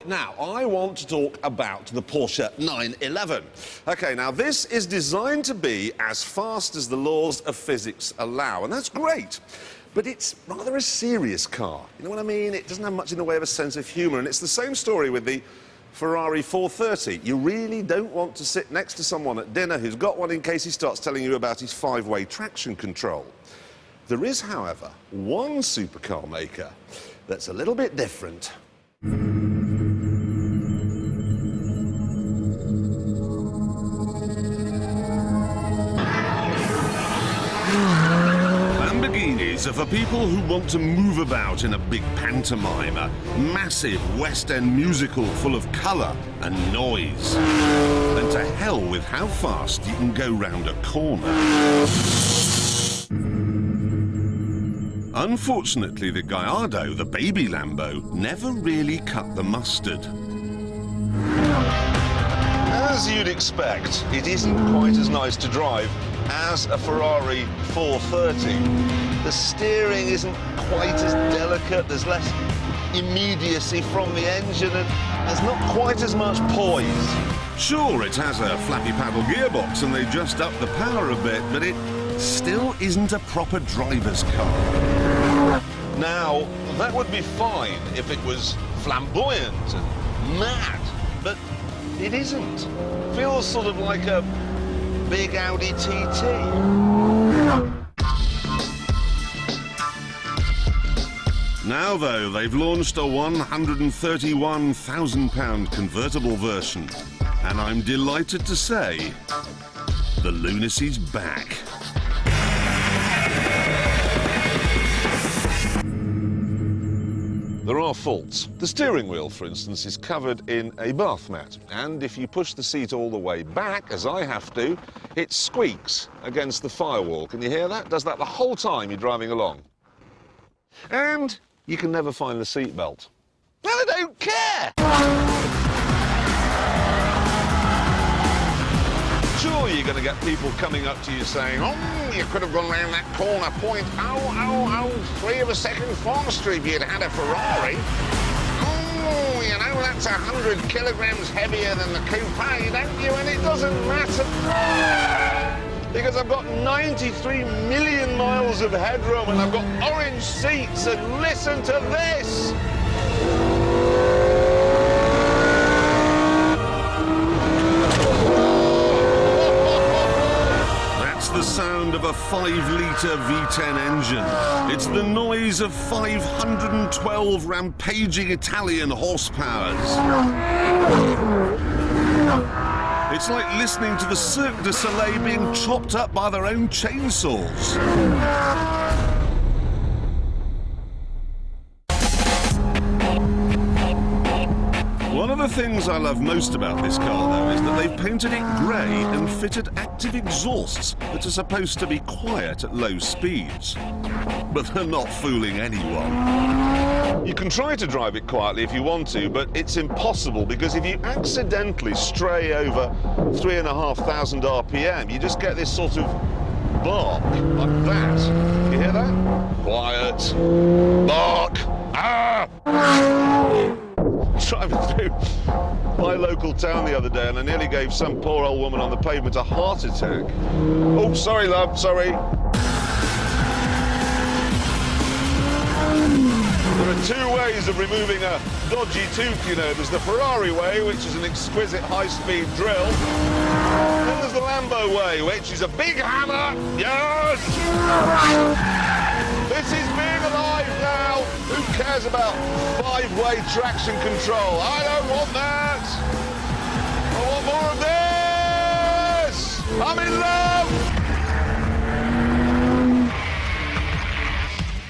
Now, I want to talk about the Porsche 911. OK, now, this is designed to be as fast as the laws of physics allow, and that's great. But it's rather a serious car. You know what I mean? It doesn't have much in the way of a sense of humour, and it's the same story with the Ferrari 430. You really don't want to sit next to someone at dinner who's got one in case he starts telling you about his five-way traction control. There is, however, one supercar maker that's a little bit different. Lamborghinis are for people who want to move about in a big pantomime, a massive West End musical full of colour and noise. And to hell with how fast you can go round a corner. Unfortunately, the Gallardo, the baby Lambo, never really cut the mustard. As you'd expect, it isn't quite as nice to drive as a Ferrari 430. The steering isn't quite as delicate, there's less immediacy from the engine, and there's not quite as much poise. Sure, it has a flappy paddle gearbox and they just up the power a bit, but it still isn't a proper driver's car. Now, that would be fine if it was flamboyant and mad, but it isn't. Feels sort of like a big Audi TT. Now, though, they've launched a £131,000 convertible version, and I'm delighted to say the lunacy's back. There are faults. The steering wheel, for instance, is covered in a bath mat, and if you push the seat all the way back, as I have to, it squeaks against the firewall. Can you hear that? It does that the whole time you're driving along. And you can never find the seat belt. Well, I don't care! Sure, you're going to get people coming up to you saying, oh, you could have gone round that corner point, 0.003 of a second faster if you'd had a Ferrari. Oh, you know, that's 100 kilograms heavier than the coupe, don't you? And it doesn't matter. Because I've got 93 million miles of headroom and I've got orange seats, and listen to this! The sound of a 5-litre V10 engine. It's the noise of 512 rampaging Italian horsepowers. It's like listening to the Cirque du Soleil being chopped up by their own chainsaws. One of the things I love most about this car, though, is that they've painted it grey and fitted active exhausts that are supposed to be quiet at low speeds. But they're not fooling anyone. You can try to drive it quietly if you want to, but it's impossible, because if you accidentally stray over 3,500 RPM, you just get this sort of bark, like that. You hear that? Quiet. Bark. Ah! Driving through my local town the other day, and I nearly gave some poor old woman on the pavement a heart attack. Oh, sorry, love, sorry. There are two ways of removing a dodgy tooth, you know. There's the Ferrari way, which is an exquisite high-speed drill. Then there's the Lambo way, which is a big hammer. Yes! This is being alive now. Who cares about five-way traction control? I don't want that. I want more of this. I'm in love.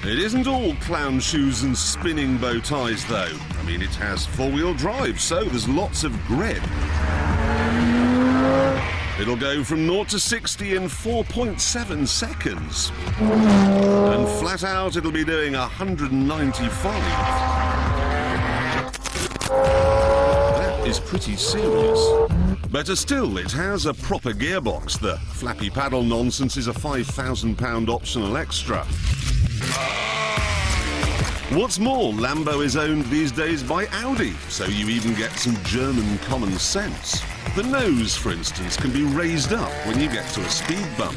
It isn't all clown shoes and spinning bow ties, though. I mean, it has four-wheel drive, so there's lots of grip. It'll go from 0 to 60 in 4.7 seconds. And flat out, it'll be doing 195. That is pretty serious. Better still, it has a proper gearbox. The flappy paddle nonsense is a £5,000 optional extra. What's more, Lambo is owned these days by Audi, so you even get some German common sense. The nose, for instance, can be raised up when you get to a speed bump.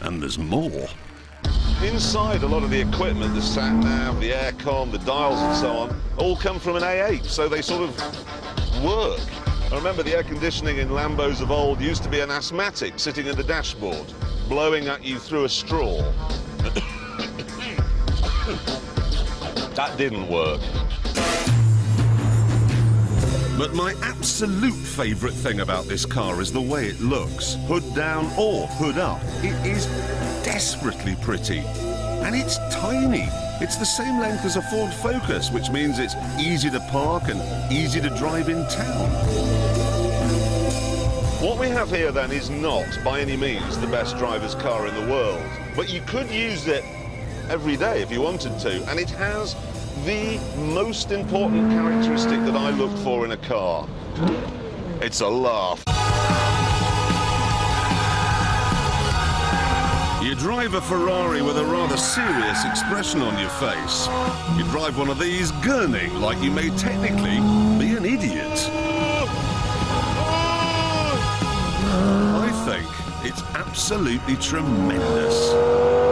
And there's more. Inside, a lot of the equipment, the sat-nav, the aircon, the dials and so on, all come from an A8, so they sort of work. I remember the air conditioning in Lambos of old used to be an asthmatic sitting in the dashboard, blowing at you through a straw. That didn't work. But my absolute favourite thing about this car is the way it looks. Hood down or hood up. It is desperately pretty. And it's tiny. It's the same length as a Ford Focus, which means it's easy to park and easy to drive in town. What we have here then is not, by any means, the best driver's car in the world. But you could use it every day if you wanted to, and it has the most important characteristic that I look for in a car. It's a laugh. You drive a Ferrari with a rather serious expression on your face. You drive one of these gurning like you may technically be an idiot. I think it's absolutely tremendous.